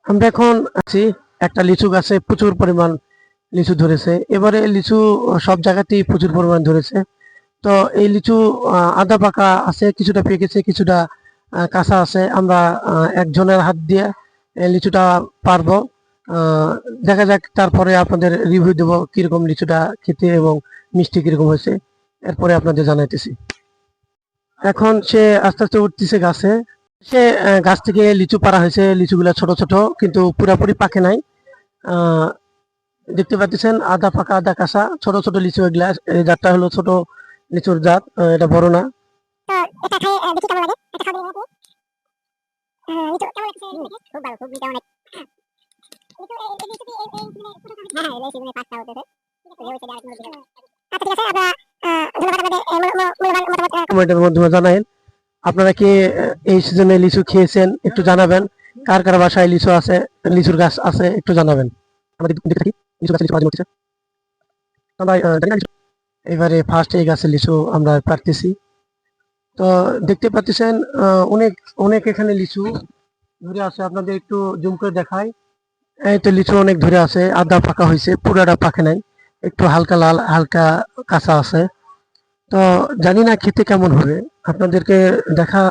আমরা এখন আছি একটা লিচু গাছে, প্রচুর পরিমাণ লিচু ধরেছে। এবারে লিচু সব জায়গাতেই প্রচুর পরিমাণ ধরেছে। তো এই লিচু আধা পাকা আছে, কিছুটা পেকেছে, কিছুটা কাঁচা আছে। আমরা একজনের হাত দিয়ে এই লিচুটা পারবো। আহ, দেখা যাক, তারপরে আপনাদের রিভিউ দেবো কিরকম লিচুটা খেতে এবং মিষ্টি কিরকম হয়েছে, এরপরে আপনাদের জানাইতেছি। এখন সে আস্তে আস্তে উঠতেছে গাছে। সে গাছ থেকে লিচু পাড়া হয়েছে, লিচুগুলা ছোট ছোট, কিন্তু পুরাপুরি পাকে নাই। আহ, দেখতে পাচ্ছেন আধা পাকা আধা কাঁচা, ছোট ছোট লিচু এগুলা। এই জাতটা হলো ছোট লিচুর জাত, এটা বড় না। তো এটা খাই দেখি কেমন লাগে, এটা খাওয়া দিবেন আপনি। লিচু কেমন লাগছে? খুব ভালো, খুব মিঠা অনেক। লিচু এই লিচু কি এই হ্যাঁ হ্যাঁ, এই সিজনে পাকটা হতেছে। ঠিক আছে, এই হইছে আর কোনো দিন। আচ্ছা ঠিক আছে, আমরা ধন্যবাদ আপনাদের মূল্যবান মতামত কমেন্টের মাধ্যমে জানাইন। আপনারা কি এই সিজনে লিচু খেয়েছেন একটু জানাবেন। কার কার বাসায় লিচু আছে, লিচুর গাছ আছে, একটু জানাবেন। আমরা দেখতে থাকি লিচু গাছে লিচু পাওয়া যাচ্ছে। আমরা জানি না এবারে ফার্স্ট এই গাছে লিচু আমরা পারতেছি। তো দেখতে পাচ্ছেন অনেক অনেক এখানে লিচু ধরে আছে, আপনাদের একটু জুম করে দেখাই। এই তো লিচু অনেক ধরে আছে, আধা পাকা হয়েছে, পুরাটা পাকে নাই, একটু হালকা লাল হালকা কাঁচা আছে। তো জানি না খেতে কেমন হবে, আপনাদেরকে দেখা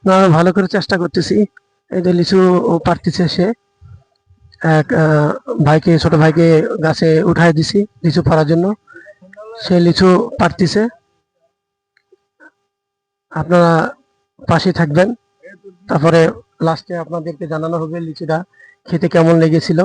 না ভালো করে চেষ্টা করতেছি। এই যে লিচু পারতেছে সে, এক ভাইকে, ছোট ভাইকে গাছে উঠাই দিছি লিচু পাড়ার জন্য। সে লিচু পারতেছে। আপনারা পাশে থাকবেন, তারপরে লাস্টে আপনাদেরকে জানানো হবে লিচুটা খেতে কেমন লেগেছিল।